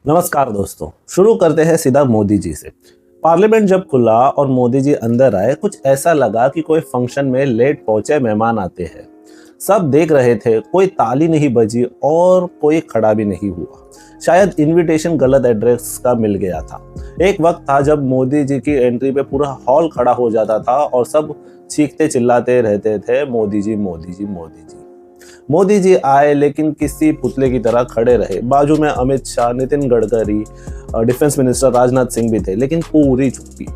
नमस्कार दोस्तों, शुरू करते हैं सीधा मोदी जी से। पार्लियामेंट जब खुला और मोदी जी अंदर आए, कुछ ऐसा लगा कि कोई फंक्शन में लेट पहुंचे मेहमान आते हैं। सब देख रहे थे, कोई ताली नहीं बजी और कोई खड़ा भी नहीं हुआ। शायद इनविटेशन गलत एड्रेस का मिल गया था। एक वक्त था जब मोदी जी की एंट्री पे पूरा हॉल खड़ा हो जाता था और सब चीखते चिल्लाते रहते थे, मोदी जी मोदी जी मोदी जी। मोदी जी आए लेकिन किसी पुतले की तरह खड़े रहे। बाजू में अमित शाह, नितिन गडकरी, डिफेंस मिनिस्टर राजनाथ सिंह भी थे, लेकिन पूरी चुप्पी।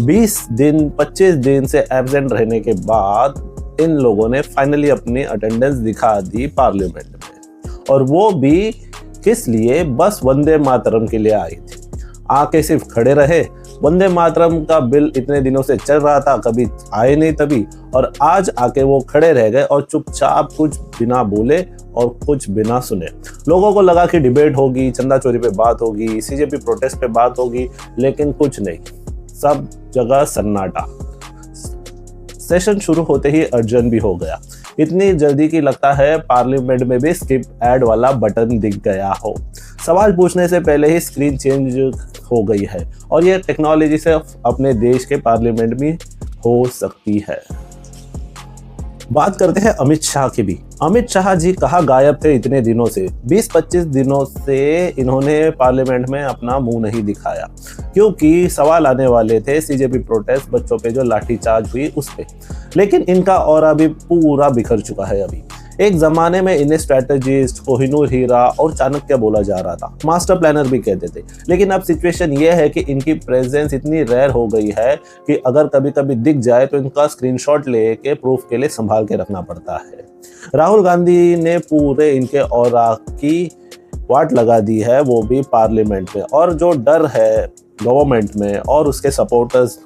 20 दिन 25 दिन से एब्सेंट रहने के बाद इन लोगों ने फाइनली अपनी अटेंडेंस दिखा दी पार्लियामेंट में, और वो भी किस लिए? बस वंदे मातरम के लिए आई थी। आके सिर्फ खड़े रहे। वंदे मातरम का बिल इतने दिनों से चल रहा था, कभी आए नहीं तभी, और आज आके वो खड़े रह गए और चुपचाप कुछ बिना बोले और कुछ बिना सुने। लोगों को लगा कि डिबेट होगी, चंदा चोरी पे बात होगी, सीजेपी प्रोटेस्ट पे बात होगी, लेकिन कुछ नहीं, सब जगह सन्नाटा। सेशन शुरू होते ही अर्जन भी हो गया, इतनी जल्दी कि लगता है पार्लियामेंट में भी स्किप ऐड वाला बटन दिख गया हो। सवाल पूछने से पहले ही स्क्रीन चेंज हो गई है, और ये टेक्नोलॉजी से अपने देश के पार्लियामेंट में हो सकती है। बात करते हैं अमित शाह की भी। अमित शाह जी कहाँ गायब थे इतने दिनों से? 20-25 दिनों से इन्होंने पार्लियामेंट में अपना मुंह नहीं दिखाया, क्योंकि सवाल आने वाले थे सीजेपी प्रोटेस्ट, बच्चों पे जो लाठीचार्ज हुई उस पे। लेकिन इनका ऑरा भी पूरा बिखर चुका है अभी। एक जमाने में इन्हें स्ट्रैटेजिस्ट, कोहिनूर हीरा और चाणक्य बोला जा रहा था, मास्टर प्लानर भी कहते थे। लेकिन अब सिचुएशन ये है कि इनकी प्रेजेंस इतनी रेयर हो गई है कि अगर कभी कभी दिख जाए तो इनका स्क्रीनशॉट लेके प्रूफ के लिए संभाल के रखना पड़ता है। राहुल गांधी ने पूरे इनके ऑरा की वाट लगा दी है, वो भी पार्लियामेंट में। और जो डर है गवर्नमेंट में और उसके सपोर्टर्स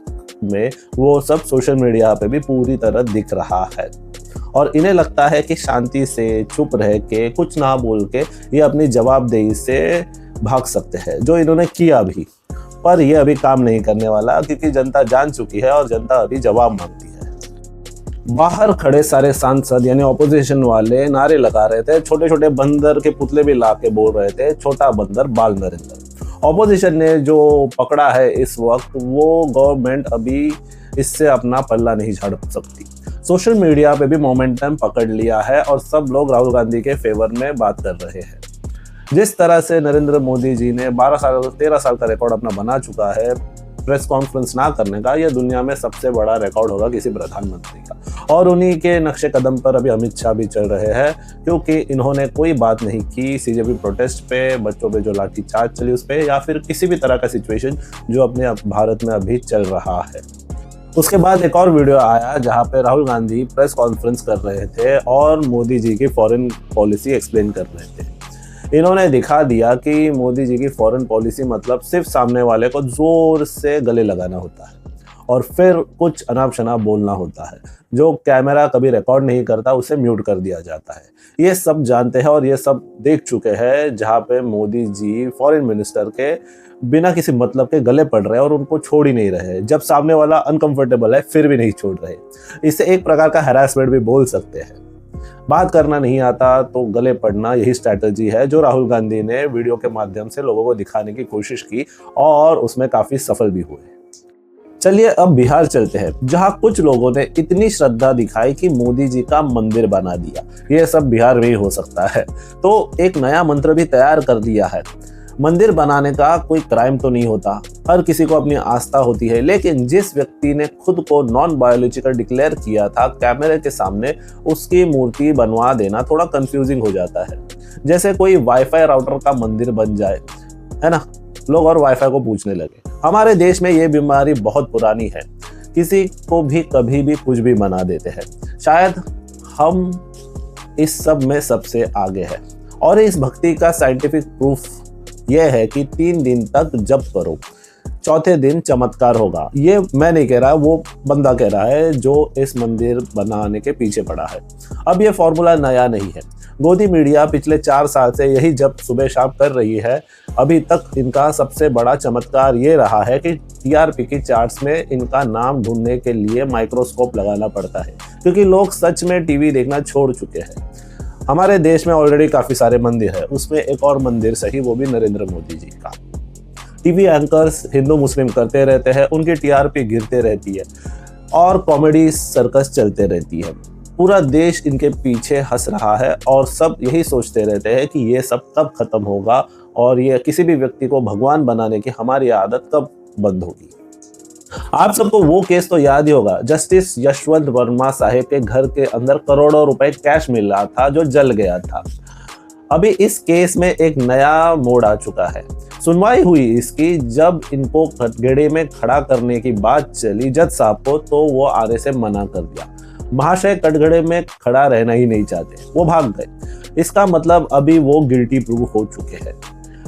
में, वो सब सोशल मीडिया पे भी पूरी तरह दिख रहा है। और इन्हें लगता है कि शांति से चुप रह के, कुछ ना बोल के, ये अपनी जवाबदेही से भाग सकते हैं, जो इन्होंने किया भी। पर ये अभी काम नहीं करने वाला, क्योंकि जनता जान चुकी है और जनता अभी जवाब मांगती है। बाहर खड़े सारे सांसद यानी ऑपोजिशन वाले नारे लगा रहे थे, छोटे छोटे बंदर के पुतले भी ला के बोल रहे थे, छोटा बंदर बाल नरेंद्र। ऑपोजिशन ने जो पकड़ा है इस वक्त, वो गवर्नमेंट अभी इससे अपना पल्ला नहीं झाड़ सकती। सोशल मीडिया पे भी मोमेंटम पकड़ लिया है और सब लोग राहुल गांधी के फेवर में बात कर रहे हैं। जिस तरह से नरेंद्र मोदी जी ने 13 साल का रिकॉर्ड अपना बना चुका है प्रेस कॉन्फ्रेंस ना करने का, यह दुनिया में सबसे बड़ा रिकॉर्ड होगा किसी प्रधानमंत्री का। और उन्हीं के नक्शे कदम पर अभी अमित शाह भी चल रहे हैं, क्योंकि इन्होंने कोई बात नहीं की सीजेपी प्रोटेस्ट पे, बच्चों पे जो लाठीचार्ज चली उस पे, या फिर किसी भी तरह का सिचुएशन जो अपने भारत में अभी चल रहा है। उसके बाद एक और वीडियो आया जहां पे राहुल गांधी प्रेस कॉन्फ्रेंस कर रहे थे और मोदी जी की फॉरेन पॉलिसी एक्सप्लेन कर रहे थे। इन्होंने दिखा दिया कि मोदी जी की फॉरेन पॉलिसी मतलब सिर्फ सामने वाले को जोर से गले लगाना होता है और फिर कुछ अनाप शनाप बोलना होता है। जो कैमरा कभी रिकॉर्ड नहीं करता उसे म्यूट कर दिया जाता है। ये सब जानते हैं और ये सब देख चुके हैं, जहाँ पे मोदी जी फॉरेन मिनिस्टर के बिना किसी मतलब के गले पड़ रहे हैं और उनको छोड़ ही नहीं रहे। जब सामने वाला अनकंफर्टेबल है फिर भी नहीं छोड़ रहे। इसे एक प्रकार का हैरासमेंट भी बोल सकते हैं। बात करना नहीं आता तो गले पड़ना, यही स्ट्रैटेजी है जो राहुल गांधी ने वीडियो के माध्यम से लोगों को दिखाने की कोशिश की और उसमें काफी सफल भी हुए। चलिए अब बिहार चलते हैं, जहां कुछ लोगों ने इतनी श्रद्धा दिखाई कि मोदी जी का मंदिर बना दिया। ये सब बिहार में ही हो सकता है, तो एक नया मंत्र भी तैयार कर दिया है। मंदिर बनाने का कोई क्राइम तो नहीं होता, हर किसी को अपनी आस्था होती है, लेकिन जिस व्यक्ति ने खुद को नॉन बायोलॉजिकल डिक्लेयर किया था कैमरे के सामने, उसकी मूर्ति बनवा देना थोड़ा कंफ्यूजिंग हो जाता है। जैसे कोई वाईफाई राउटर का मंदिर बन जाए, है ना, लोग और वाईफाई को पूछने लगे। हमारे देश में ये बीमारी बहुत पुरानी है, किसी को भी कभी भी कुछ भी बना देते हैं। शायद हम इस सब में सबसे आगे है, और इस भक्ति का साइंटिफिक प्रूफ यह है कि 3 दिन तक जप करो, चौथे दिन चमत्कार होगा। ये मैं नहीं कह रहा, वो बंदा कह रहा है जो इस मंदिर बनाने के पीछे पड़ा है। अब ये फॉर्मूला नया नहीं है, गोदी मीडिया पिछले 4 साल से यही जब सुबह शाम कर रही है। अभी तक इनका सबसे बड़ा चमत्कार ये रहा है कि टीआरपी की चार्ट्स में इनका नाम ढूंढने के लिए माइक्रोस्कोप लगाना पड़ता है, क्योंकि लोग सच में टीवी देखना छोड़ चुके हैं। हमारे देश में ऑलरेडी काफी सारे मंदिर है, उसमें एक और मंदिर सही, वो भी नरेंद्र मोदी जी का। टीवी एंकर्स हिंदू मुस्लिम करते रहते हैं, उनकी टीआरपी गिरते रहती है और कॉमेडी सर्कस चलते रहती है। पूरा देश इनके पीछे हंस रहा है और सब यही सोचते रहते हैं कि ये सब कब खत्म होगा और ये किसी भी व्यक्ति को भगवान बनाने की हमारी आदत कब बंद होगी। आप सबको वो केस तो याद ही होगा, जस्टिस यशवंत वर्मा साहेब के घर के अंदर करोड़ों रुपए कैश मिल रहा था जो जल गया था। अभी इस केस में एक नया मोड़ आ चुका है। सुनवाई हुई इसकी, जब इनको कटघरे में खड़ा करने की बात चली जज साहब को, तो वो आने से मना कर दिया। महाशय कटघरे में खड़ा रहना ही नहीं चाहते, वो भाग गए। इसका मतलब अभी वो गिल्टी प्रूव हो चुके हैं।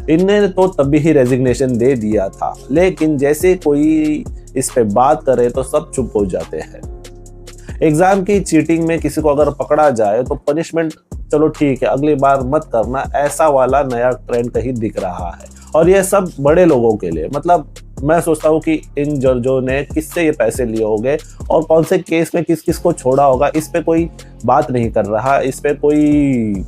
इनने तो तभी ही रेजिग्नेशन दे दिया था, लेकिन जैसे कोई इस पे बात करे तो सब चुप हो जाते हैं। एग्जाम की चीटिंग में किसी को अगर पकड़ा जाए तो पनिशमेंट चलो ठीक है, अगली बार मत करना, ऐसा वाला नया ट्रेंड कहीं दिख रहा है। और ये सब बड़े लोगों के लिए, मतलब मैं सोचता हूँ कि इन जजों ने किससे ये पैसे लिए होंगे और कौन से केस में किस किस को छोड़ा होगा, इस पे कोई बात नहीं कर रहा, इस पे कोई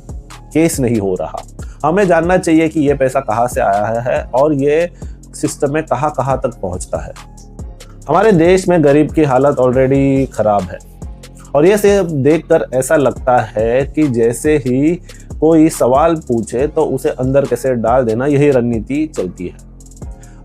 केस नहीं हो रहा। हमें जानना चाहिए कि ये पैसा कहाँ से आया है और ये सिस्टम में कहाँ कहाँ तक पहुँचता है। हमारे देश में गरीब की हालत ऑलरेडी खराब है और ये से देखकर ऐसा लगता है कि जैसे ही कोई सवाल पूछे तो उसे अंदर कैसे डाल देना, यही रणनीति चलती है।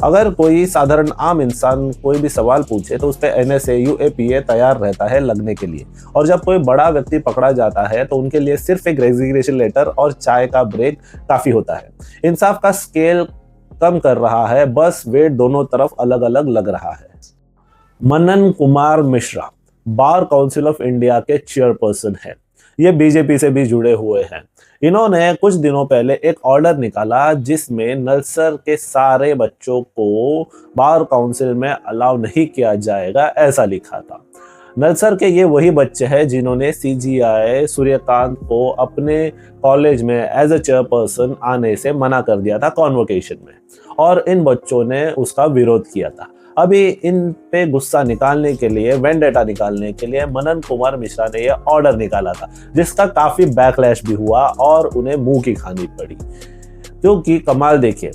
अगर कोई साधारण आम इंसान कोई भी सवाल पूछे तो उस पर एनएसए यूएपीए तैयार रहता है लगने के लिए, और जब कोई बड़ा व्यक्ति पकड़ा जाता है तो उनके लिए सिर्फ एक रेजिग्नेशन लेटर और चाय का ब्रेक काफी होता है। इंसाफ का स्केल कम कर रहा है, बस वेट दोनों तरफ अलग अलग लग रहा है। Manan Kumar Mishra bar council of India के चेयरपर्सन है। ये बीजेपी से भी जुड़े हुए हैं। इन्होंने कुछ दिनों पहले एक ऑर्डर निकाला जिसमें नलसर के सारे बच्चों को बार काउंसिल में अलाउ नहीं किया जाएगा, ऐसा लिखा था। नलसर के ये वही बच्चे हैं जिन्होंने सीजीआई सूर्यकांत को अपने कॉलेज में एज ए चेयरपर्सन आने से मना कर दिया था कॉन्वोकेशन में, और इन बच्चों ने उसका विरोध किया था। अभी इन पे गुस्सा निकालने के लिए, वेंडेटा निकालने के लिए मनन कुमार मिश्रा ने यह ऑर्डर निकाला था, जिसका काफी बैकलैश भी हुआ और उन्हें मुंह की खानी पड़ी। क्योंकि कमाल देखिए,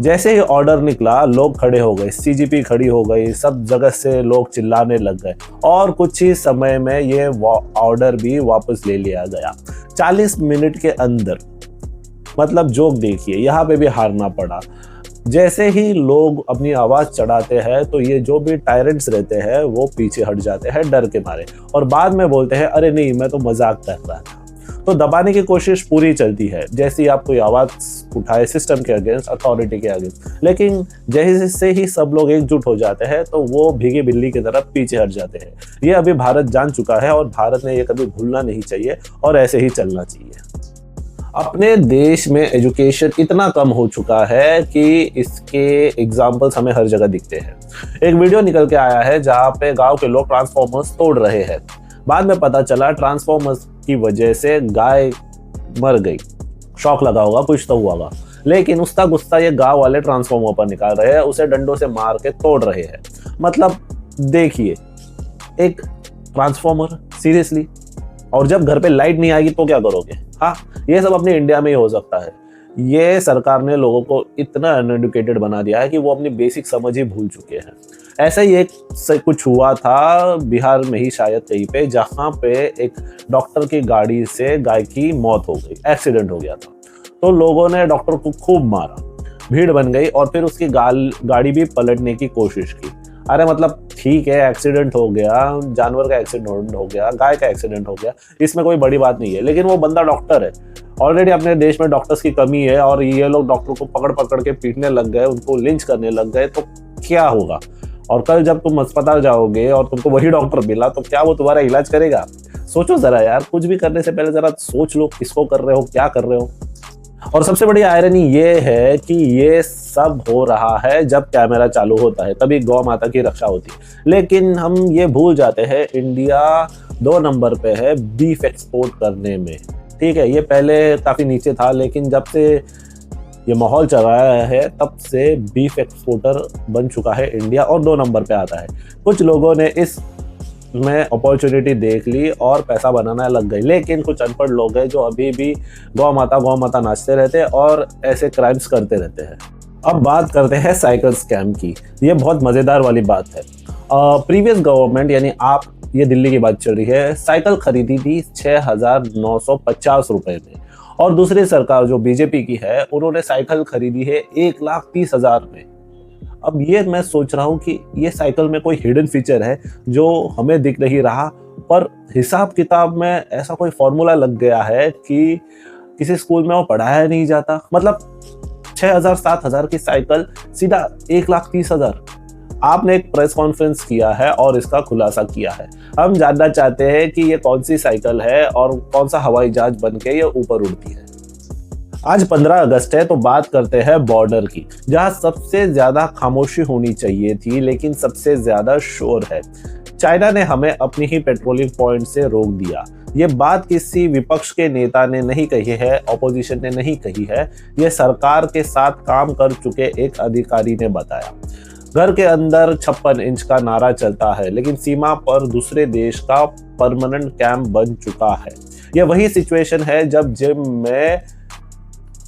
जैसे ही ऑर्डर निकला लोग खड़े हो गए, सीजीपी खड़ी हो गई, सब जगह से लोग चिल्लाने लग गए और कुछ ही समय में ये ऑर्डर भी वापस ले लिया गया 40 मिनट के अंदर। मतलब जोक देखिए, यहाँ पे भी हारना पड़ा। जैसे ही लोग अपनी आवाज चढ़ाते हैं तो ये जो भी टायरेंट्स रहते हैं वो पीछे हट जाते हैं डर के मारे, और बाद में बोलते हैं अरे नहीं मैं तो मजाक कर रहा था। तो दबाने की कोशिश पूरी चलती है, जैसे ही आप कोई आवाज उठाए सिस्टम के अगेंस्ट, अथॉरिटी के अगेंस्ट। लेकिन जैसे ही सब लोग एकजुट हो जाते हैं तो वो भीगी बिल्ली की तरफ पीछे हट जाते हैं। ये अभी भारत जान चुका है और भारत ने ये कभी भूलना नहीं चाहिए और ऐसे ही चलना चाहिए। अपने देश में एजुकेशन इतना कम हो चुका है कि इसके एग्जाम्पल्स हमें हर जगह दिखते हैं। एक वीडियो निकल के आया है जहाँ पे गांव के लोग ट्रांसफॉर्मर्स तोड़ रहे हैं। बाद में पता चला ट्रांसफॉर्मर्स की वजह से गाय मर गई। शॉक लगा होगा, कुछ तो हुआ होगा, लेकिन उसका गुस्सा ये गांव वाले ट्रांसफॉर्मर पर निकाल रहे हैं, उसे डंडों से मार के तोड़ रहे हैं। मतलब देखिए, एक ट्रांसफॉर्मर सीरियसली, और जब घर पे लाइट नहीं आएगी तो क्या करोगे? हाँ, ये सब अपने इंडिया में ही हो सकता है। ये सरकार ने लोगों को इतना अनएडुकेटेड बना दिया है कि वो अपनी बेसिक समझ ही भूल चुके हैं। ऐसा ही एक कुछ हुआ था बिहार में ही शायद कहीं पे, जहाँ पे एक डॉक्टर की गाड़ी से गाय की मौत हो गई, एक्सीडेंट हो गया था। तो लोगों ने डॉक्टर को खूब मारा, भीड़ बन गई और फिर उसकी गाड़ी भी पलटने की कोशिश की। अरे मतलब ठीक है, एक्सीडेंट हो गया, जानवर का एक्सीडेंट हो गया, गाय का एक्सीडेंट हो गया, इसमें कोई बड़ी बात नहीं है। लेकिन वो बंदा डॉक्टर है, ऑलरेडी अपने देश में डॉक्टर्स की कमी है और ये लोग डॉक्टर को पकड़ पकड़ के पीटने लग गए, उनको लिंच करने लग गए, तो क्या होगा? और कल जब तुम अस्पताल जाओगे और तुमको वही डॉक्टर मिला तो क्या वो तुम्हारा इलाज करेगा? सोचो जरा यार, कुछ भी करने से पहले जरा सोच लो किसको कर रहे हो, क्या कर रहे हो। और सबसे बड़ी आयरनी ये है कि ये सब हो रहा है जब कैमरा चालू होता है, तभी गौ माता की रक्षा होती है। लेकिन हम ये भूल जाते हैं इंडिया 2 नंबर पे है बीफ एक्सपोर्ट करने में। ठीक है, ये पहले काफ़ी नीचे था, लेकिन जब से ये माहौल चल रहा है तब से बीफ एक्सपोर्टर बन चुका है इंडिया और 2 नंबर पे आता है। कुछ लोगों ने इस में अपॉर्चुनिटी देख ली और पैसा बनाना लग गई। लेकिन कुछ अनपढ़ लोग हैं जो अभी भी गौ माता नाचते रहते हैं और ऐसे क्राइम्स करते रहते हैं। अब बात करते हैं साइकिल स्कैम की। ये बहुत मज़ेदार वाली बात है। प्रीवियस गवर्नमेंट यानी आप, ये दिल्ली की बात चल रही है, साइकिल खरीदी थी 6,950 रुपए में, और दूसरी सरकार जो बीजेपी की है उन्होंने साइकिल खरीदी है 1,30,000 में। अब ये मैं सोच रहा हूँ कि ये साइकिल में कोई हिडन फीचर है जो हमें दिख नहीं रहा, पर हिसाब किताब में ऐसा कोई फॉर्मूला लग गया है कि किसी स्कूल में वो पढ़ाया नहीं जाता। मतलब 6,000 7,000 की साइकिल सीधा 1,30,000। आपने एक प्रेस कॉन्फ्रेंस किया है और इसका खुलासा किया है। हम जानना चाहते हैं कि ये कौन सी साइकिल है और कौन सा हवाई जहाज बन के ये ऊपर उड़ती है। आज 15 अगस्त है तो बात करते हैं बॉर्डर की, जहां सबसे ज्यादा खामोशी होनी चाहिए थी लेकिन सबसे ज्यादा शोर है। चाइना ने हमें अपनी ही पेट्रोलिंग पॉइंट से रोक दिया। ये बात किसी विपक्ष के नेता ने नहीं कही है, ऑपोजिशन ने नहीं कही है, ये सरकार के साथ काम कर चुके एक अधिकारी ने बताया। घर के अंदर 56 इंच का नारा चलता है लेकिन सीमा पर दूसरे देश का परमानेंट कैंप बन चुका है। यह वही सिचुएशन है जब जिम में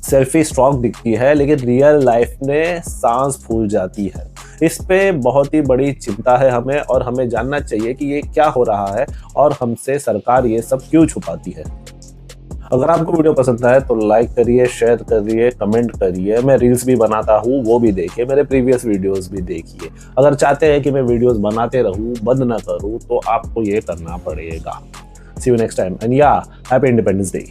सेल्फी स्ट्रॉन्ग दिखती है लेकिन रियल लाइफ में सांस फूल जाती है। इस पे बहुत ही बड़ी चिंता है हमें, और हमें जानना चाहिए कि ये क्या हो रहा है और हमसे सरकार ये सब क्यों छुपाती है। अगर आपको वीडियो पसंद आए तो लाइक करिए, शेयर करिए, कमेंट करिए। मैं रील्स भी बनाता हूँ, वो भी देखिए, मेरे प्रीवियस वीडियोस भी देखिए। अगर चाहते हैं कि मैं वीडियोस बनाते रहूँ, बंद ना करूँ, तो आपको ये करना पड़ेगा। सी यू नेक्स्ट टाइम एंड या हैप्पी इंडिपेंडेंस डे।